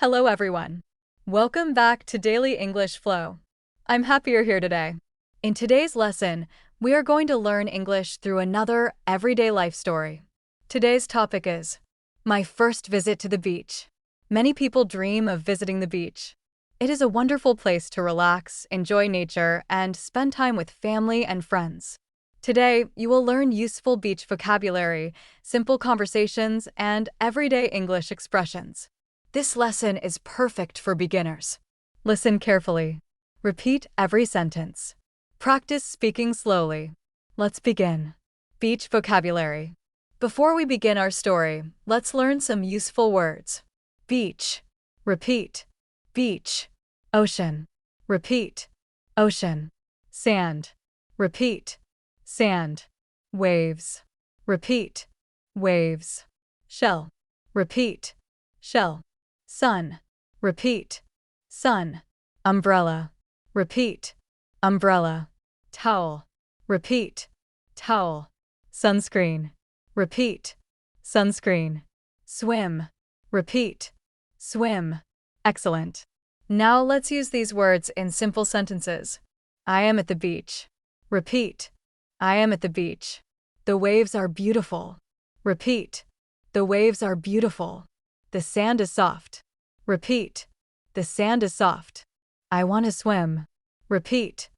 Hello everyone. Welcome back to Daily English Flow. I'm happy you're here today. In today's lesson, we are going to learn English through another everyday life story. Today's topic is my first visit to the beach. Many people dream of visiting the beach. It is a wonderful place to relax, enjoy nature, and spend time with family and friends. Today, you will learn useful beach vocabulary, simple conversations, and everyday English expressions. This lesson is perfect for beginners. Listen carefully. Repeat every sentence. Practice speaking slowly. Let's begin. Beach vocabulary. Before we begin our story, let's learn some useful words. Beach. Repeat. Beach. Ocean. Repeat. Ocean. Sand. Repeat. Sand. Waves. Repeat. Waves. Shell. Repeat. Shell. Sun. Repeat. Sun. Umbrella. Repeat. Umbrella. Towel. Repeat. Towel. Sunscreen. Repeat. Sunscreen. Swim. Repeat. Swim. Excellent. Now let's use these words in simple sentences. I am at the beach. Repeat. I am at the beach. The waves are beautiful. Repeat. The waves are beautiful. The sand is soft. Repeat. The sand is soft. I want to swim. Repeat.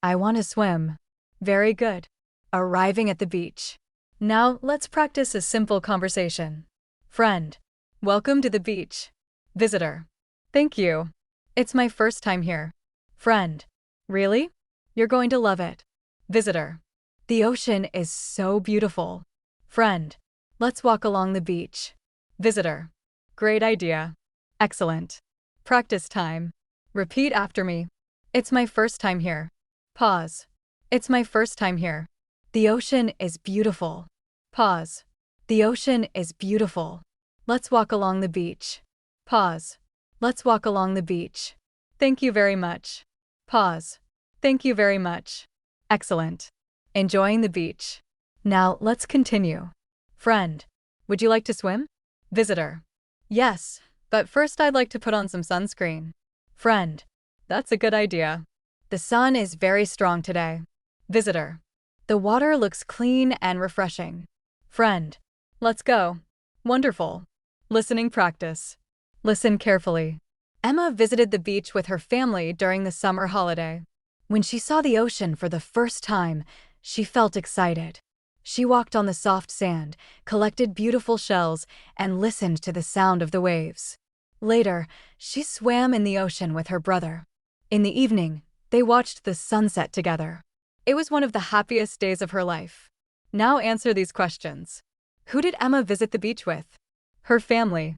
I want to swim. Very good. Arriving at the beach. Now let's practice a simple conversation. Friend. Welcome to the beach. Visitor. Thank you. It's my first time here. Friend. Really? You're going to love it. Visitor. The ocean is so beautiful. Friend. Let's walk along the beach. Visitor. Great idea. Excellent. Practice time. Repeat after me. It's my first time here. Pause. It's my first time here. The ocean is beautiful. Pause. The ocean is beautiful. Let's walk along the beach. Pause. Let's walk along the beach. Thank you very much. Pause. Thank you very much. Excellent. Enjoying the beach. Now let's continue. Friend. Would you like to swim? Visitor. Yes, but first I'd like to put on some sunscreen. Friend. That's a good idea. The sun is very strong today. Visitor. The water looks clean and refreshing. Friend. Let's go. Wonderful. Listening practice. Listen carefully. Emma visited the beach with her family during the summer holiday. When she saw the ocean for the first time, she felt excited. She walked on the soft sand, collected beautiful shells, and listened to the sound of the waves. Later, she swam in the ocean with her brother. In the evening, they watched the sunset together. It was one of the happiest days of her life. Now answer these questions. Who did Emma visit the beach with? Her family.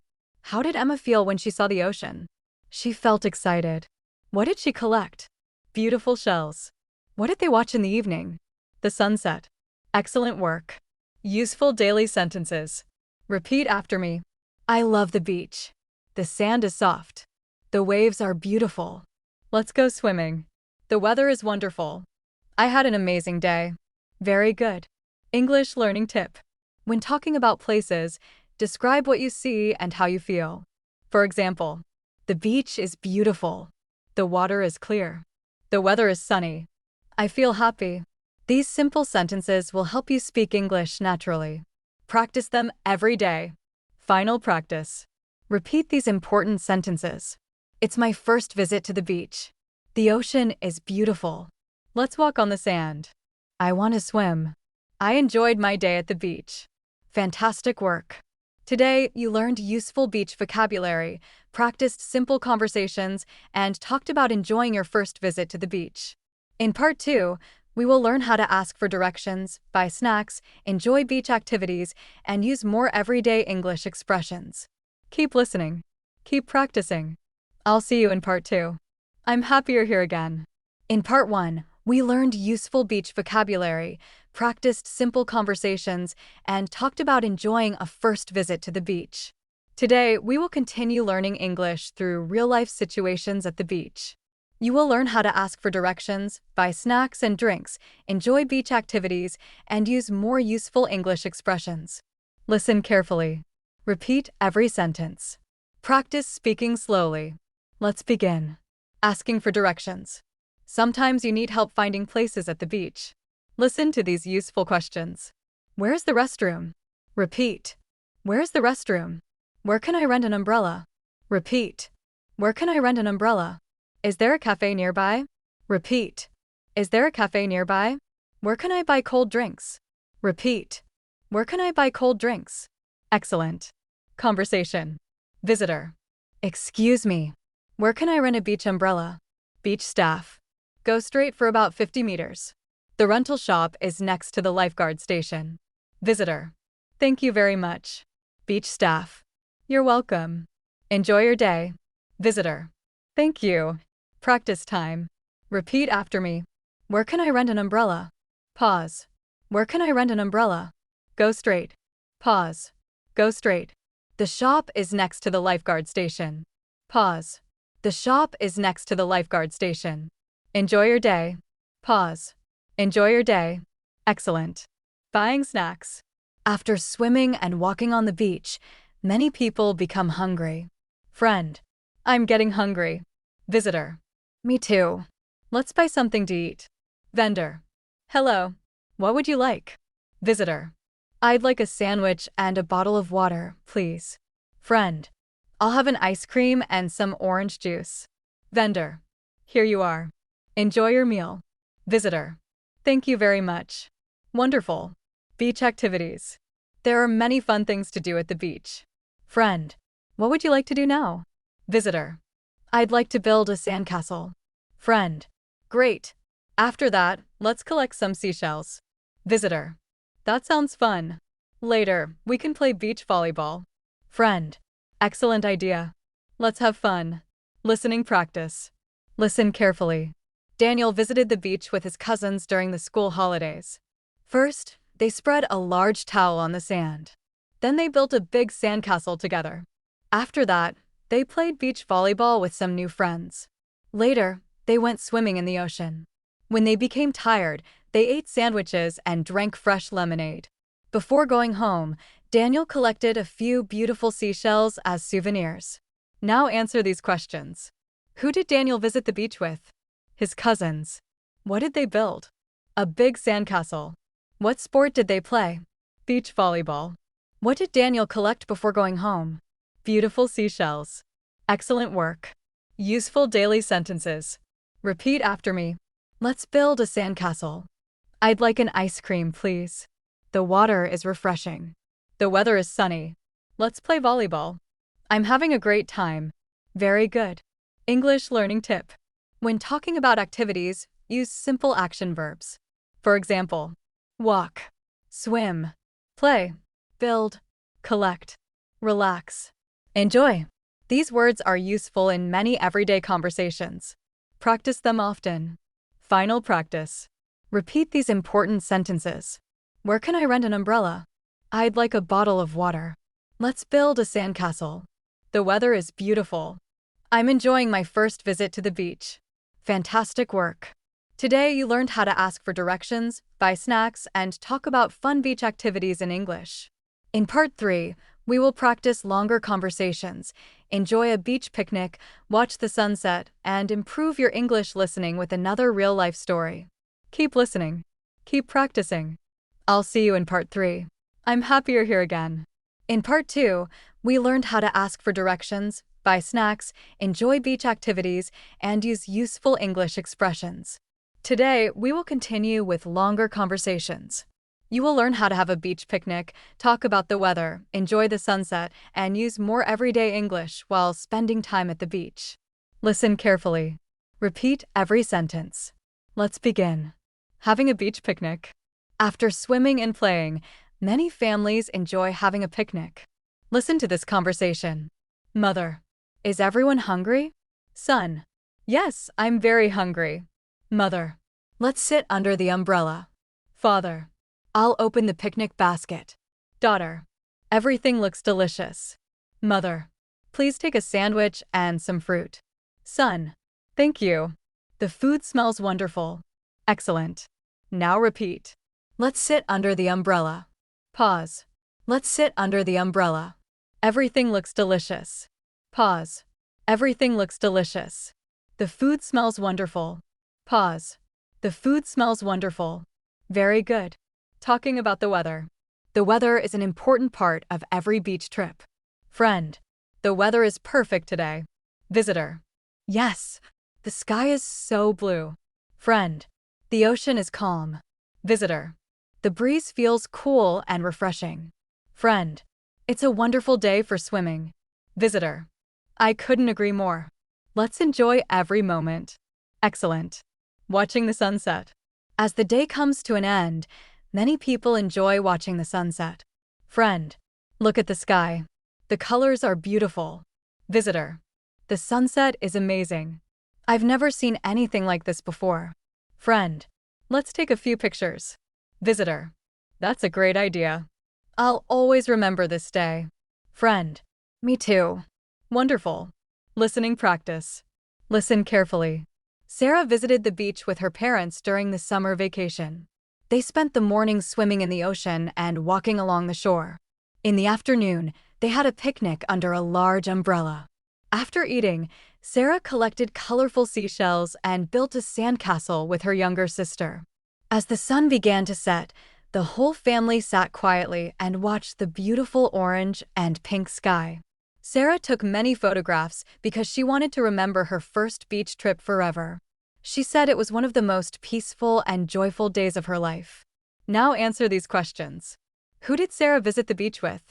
How did Emma feel when she saw the ocean? She felt excited. What did she collect? Beautiful shells. What did they watch in the evening? The sunset. Excellent work. Useful daily sentences. Repeat after me. I love the beach. The sand is soft. The waves are beautiful. Let's go swimming. The weather is wonderful. I had an amazing day. Very good. English learning tip. When talking about places, describe what you see and how you feel. For example, the beach is beautiful. The water is clear. The weather is sunny. I feel happy. These simple sentences will help you speak English naturally. Practice them every day. Final practice. Repeat these important sentences. It's my first visit to the beach. The ocean is beautiful. Let's walk on the sand. I want to swim. I enjoyed my day at the beach. Fantastic work. Today, you learned useful beach vocabulary, practiced simple conversations, and talked about enjoying your first visit to the beach. In Part 2, we will learn how to ask for directions, buy snacks, enjoy beach activities, and use more everyday English expressions. Keep listening. Keep practicing. I'll see you in Part 2. I'm happy you're here again. In Part 1, we learned useful beach vocabulary, practiced simple conversations, and talked about enjoying a first visit to the beach. Today, we will continue learning English through real-life situations at the beach. You will learn how to ask for directions, buy snacks and drinks, enjoy beach activities, and use more useful English expressions. Listen carefully. Repeat every sentence. Practice speaking slowly. Let's begin. Asking for directions. Sometimes you need help finding places at the beach. Listen to these useful questions. Where's the restroom? Repeat. Where's the restroom? Where can I rent an umbrella? Repeat. Where can I rent an umbrella? Is there a cafe nearby? Repeat. Is there a cafe nearby? Where can I buy cold drinks? Repeat. Where can I buy cold drinks? Excellent. Conversation. Visitor. Excuse me. Where can I rent a beach umbrella? Beach staff. Go straight for about 50 meters. The rental shop is next to the lifeguard station. Visitor. Thank you very much. Beach staff. You're welcome. Enjoy your day. Visitor. Thank you. Practice time. Repeat after me. Where can I rent an umbrella? Pause. Where can I rent an umbrella? Go straight. Pause. Go straight. The shop is next to the lifeguard station. Pause. The shop is next to the lifeguard station. Enjoy your day. Pause. Enjoy your day. Excellent. Buying snacks. After swimming and walking on the beach, many people become hungry. Friend. I'm getting hungry. Visitor. Me too. Let's buy something to eat. Vendor. Hello. What would you like? Visitor. I'd like a sandwich and a bottle of water, please. Friend. I'll have an ice cream and some orange juice. Vendor. Here you are. Enjoy your meal. Visitor. Thank you very much. Wonderful. Beach activities. There are many fun things to do at the beach. Friend. What would you like to do now? Visitor. I'd like to build a sandcastle. Friend. Great. After that, let's collect some seashells. Visitor. That sounds fun. Later, we can play beach volleyball. Friend. Excellent idea. Let's have fun. Listening practice. Listen carefully. Daniel visited the beach with his cousins during the school holidays. First, they spread a large towel on the sand. Then they built a big sandcastle together. After that, they played beach volleyball with some new friends. Later, they went swimming in the ocean. When they became tired, they ate sandwiches and drank fresh lemonade. Before going home, Daniel collected a few beautiful seashells as souvenirs. Now answer these questions. Who did Daniel visit the beach with? His cousins. What did they build? A big sandcastle. What sport did they play? Beach volleyball. What did Daniel collect before going home? Beautiful seashells. Excellent work. Useful daily sentences. Repeat after me. Let's build a sandcastle. I'd like an ice cream, please. The water is refreshing. The weather is sunny. Let's play volleyball. I'm having a great time. Very good. English learning tip. When talking about activities, use simple action verbs. For example, walk, swim, play, build, collect, relax, enjoy. These words are useful in many everyday conversations. Practice them often. Final practice. Repeat these important sentences. Where can I rent an umbrella? I'd like a bottle of water. Let's build a sandcastle. The weather is beautiful. I'm enjoying my first visit to the beach. Fantastic work. Today you learned how to ask for directions, buy snacks, and talk about fun beach activities in English. In part 3, we will practice longer conversations, enjoy a beach picnic, watch the sunset, and improve your English listening with another real-life story. Keep listening. Keep practicing. I'll see you in part 3. I'm happy you're here again. In part 2, we learned how to ask for directions, buy snacks, enjoy beach activities, and use useful English expressions. Today, we will continue with longer conversations. You will learn how to have a beach picnic, talk about the weather, enjoy the sunset, and use more everyday English while spending time at the beach. Listen carefully. Repeat every sentence. Let's begin. Having a beach picnic. After swimming and playing, many families enjoy having a picnic. Listen to this conversation. Mother. Is everyone hungry? Son. Yes, I'm very hungry. Mother. Let's sit under the umbrella. Father. I'll open the picnic basket. Daughter. Everything looks delicious. Mother. Please take a sandwich and some fruit. Son. Thank you. The food smells wonderful. Excellent. Now repeat. Let's sit under the umbrella. Pause. Let's sit under the umbrella. Everything looks delicious. Pause. Everything looks delicious. The food smells wonderful. Pause. The food smells wonderful. Very good. Talking about the weather. The weather is an important part of every beach trip. Friend. The weather is perfect today. Visitor. Yes. The sky is so blue. Friend. The ocean is calm. Visitor. The breeze feels cool and refreshing. Friend. It's a wonderful day for swimming. Visitor. I couldn't agree more. Let's enjoy every moment. Excellent. Watching the sunset. As the day comes to an end, many people enjoy watching the sunset. Friend. Look at the sky. The colors are beautiful. Visitor. The sunset is amazing. I've never seen anything like this before. Friend. Let's take a few pictures. Visitor. That's a great idea. I'll always remember this day. Friend. Me too. Wonderful. Listening practice. Listen carefully. Sarah visited the beach with her parents during the summer vacation. They spent the morning swimming in the ocean and walking along the shore. In the afternoon, they had a picnic under a large umbrella. After eating, Sarah collected colorful seashells and built a sandcastle with her younger sister. As the sun began to set, the whole family sat quietly and watched the beautiful orange and pink sky. Sarah took many photographs because she wanted to remember her first beach trip forever. She said it was one of the most peaceful and joyful days of her life. Now answer these questions. Who did Sarah visit the beach with?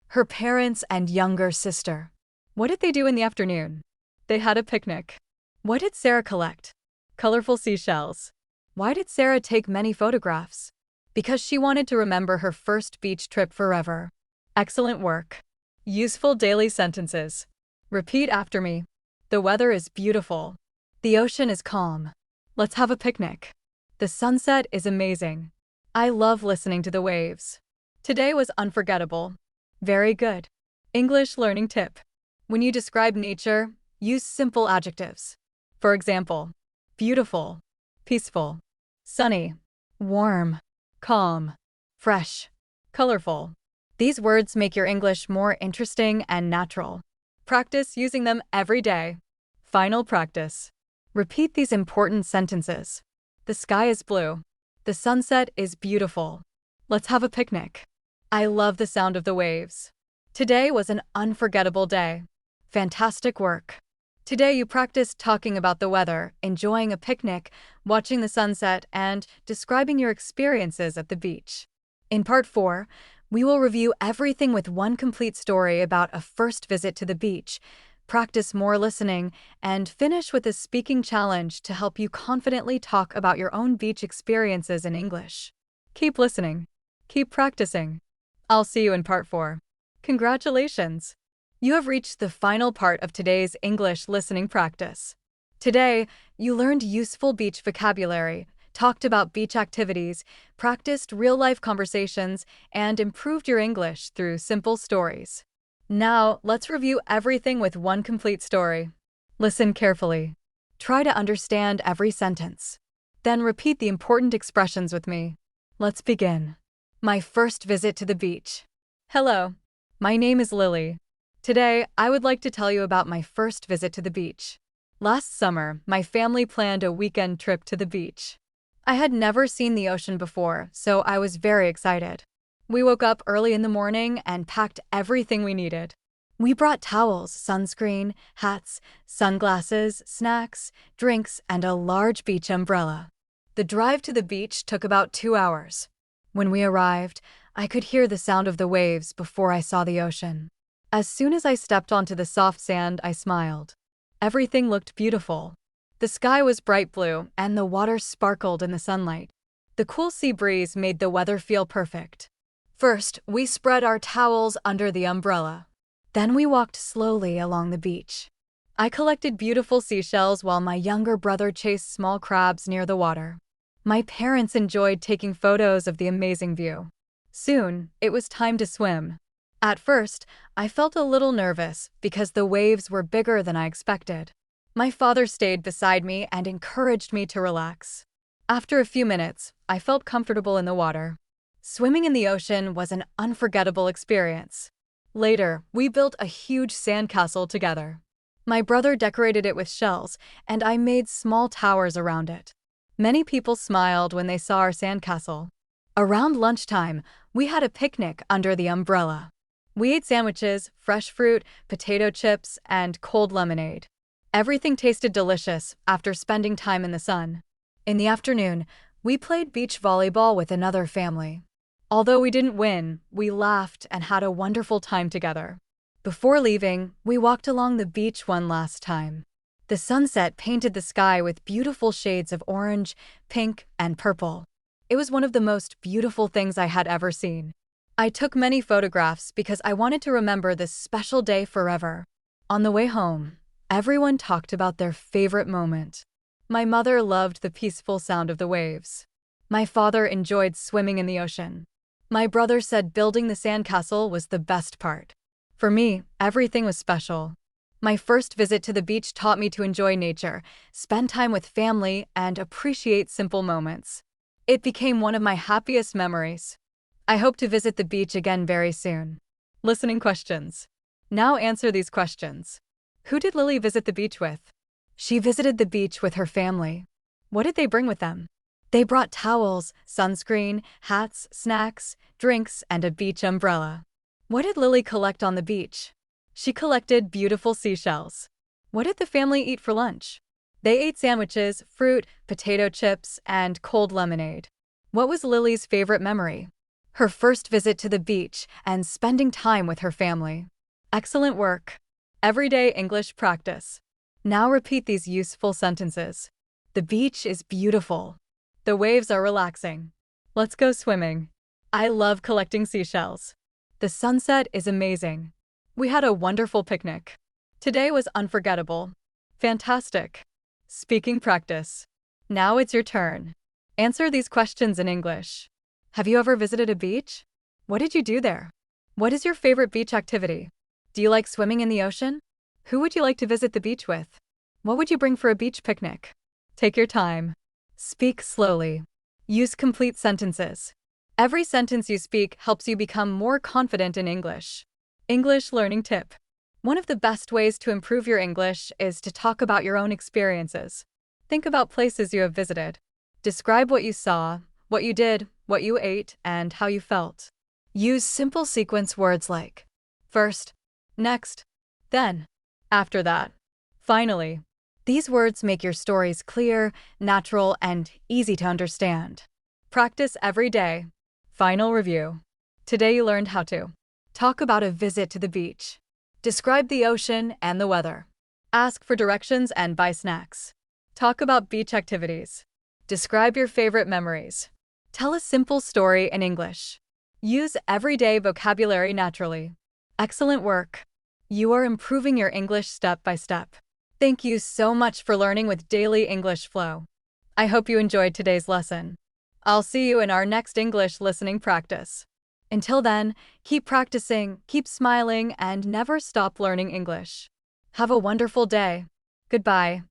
Her parents and younger sister. What did they do in the afternoon? They had a picnic. What did Sarah collect? Colorful seashells. Why did Sarah take many photographs? Because she wanted to remember her first beach trip forever. Excellent work. Useful daily sentences. Repeat after me. The weather is beautiful. The ocean is calm. Let's have a picnic. The sunset is amazing. I love listening to the waves. Today was unforgettable. Very good. English learning tip. When you describe nature, use simple adjectives. For example, beautiful, peaceful, sunny, warm, calm, fresh, colorful. These words make your English more interesting and natural. Practice using them every day. Final practice. Repeat these important sentences. The sky is blue. The sunset is beautiful. Let's have a picnic. I love the sound of the waves. Today was an unforgettable day. Fantastic work. Today you practiced talking about the weather, enjoying a picnic, watching the sunset, and describing your experiences at the beach. In part 4, we will review everything with one complete story about a first visit to the beach, practice more listening, and finish with a speaking challenge to help you confidently talk about your own beach experiences in English. Keep listening. Keep practicing. I'll see you in part 4. Congratulations! You have reached the final part of today's English listening practice. Today, you learned useful beach vocabulary, talked about beach activities, practiced real-life conversations, and improved your English through simple stories. Now, let's review everything with one complete story. Listen carefully. Try to understand every sentence. Then repeat the important expressions with me. Let's begin. My first visit to the beach. Hello, my name is Lily. Today, I would like to tell you about my first visit to the beach. Last summer, my family planned a weekend trip to the beach. I had never seen the ocean before, so I was very excited. We woke up early in the morning and packed everything we needed. We brought towels, sunscreen, hats, sunglasses, snacks, drinks, and a large beach umbrella. The drive to the beach took about 2 hours. When we arrived, I could hear the sound of the waves before I saw the ocean. As soon as I stepped onto the soft sand, I smiled. Everything looked beautiful. The sky was bright blue, and the water sparkled in the sunlight. The cool sea breeze made the weather feel perfect. First, we spread our towels under the umbrella. Then we walked slowly along the beach. I collected beautiful seashells while my younger brother chased small crabs near the water. My parents enjoyed taking photos of the amazing view. Soon, it was time to swim. At first, I felt a little nervous because the waves were bigger than I expected. My father stayed beside me and encouraged me to relax. After a few minutes, I felt comfortable in the water. Swimming in the ocean was an unforgettable experience. Later, we built a huge sandcastle together. My brother decorated it with shells, and I made small towers around it. Many people smiled when they saw our sandcastle. Around lunchtime, we had a picnic under the umbrella. We ate sandwiches, fresh fruit, potato chips, and cold lemonade. Everything tasted delicious after spending time in the sun. In the afternoon, we played beach volleyball with another family. Although we didn't win, we laughed and had a wonderful time together. Before leaving, we walked along the beach one last time. The sunset painted the sky with beautiful shades of orange, pink, and purple. It was one of the most beautiful things I had ever seen. I took many photographs because I wanted to remember this special day forever. On the way home, everyone talked about their favorite moment. My mother loved the peaceful sound of the waves. My father enjoyed swimming in the ocean. My brother said building the sandcastle was the best part. For me, everything was special. My first visit to the beach taught me to enjoy nature, spend time with family, and appreciate simple moments. It became one of my happiest memories. I hope to visit the beach again very soon. Listening questions. Now answer these questions. Who did Lily visit the beach with? She visited the beach with her family. What did they bring with them? They brought towels, sunscreen, hats, snacks, drinks, and a beach umbrella. What did Lily collect on the beach? She collected beautiful seashells. What did the family eat for lunch? They ate sandwiches, fruit, potato chips, and cold lemonade. What was Lily's favorite memory? Her first visit to the beach and spending time with her family. Excellent work. Everyday English practice. Now repeat these useful sentences. The beach is beautiful. The waves are relaxing. Let's go swimming. I love collecting seashells. The sunset is amazing. We had a wonderful picnic. Today was unforgettable. Fantastic. Speaking practice. Now it's your turn. Answer these questions in English. Have you ever visited a beach? What did you do there? What is your favorite beach activity? Do you like swimming in the ocean? Who would you like to visit the beach with? What would you bring for a beach picnic? Take your time. Speak slowly. Use complete sentences. Every sentence you speak helps you become more confident in English. English learning tip. One of the best ways to improve your English is to talk about your own experiences. Think about places you have visited. Describe what you saw, what you did, what you ate, and how you felt. Use simple sequence words like first, next, then, after that, finally. These words make your stories clear, natural, and easy to understand. Practice every day. Final review. Today you learned how to talk about a visit to the beach. Describe the ocean and the weather. Ask for directions and buy snacks. Talk about beach activities. Describe your favorite memories. Tell a simple story in English. Use everyday vocabulary naturally. Excellent work. You are improving your English step by step. Thank you so much for learning with Daily English Flow. I hope you enjoyed today's lesson. I'll see you in our next English listening practice. Until then, keep practicing, keep smiling, and never stop learning English. Have a wonderful day. Goodbye.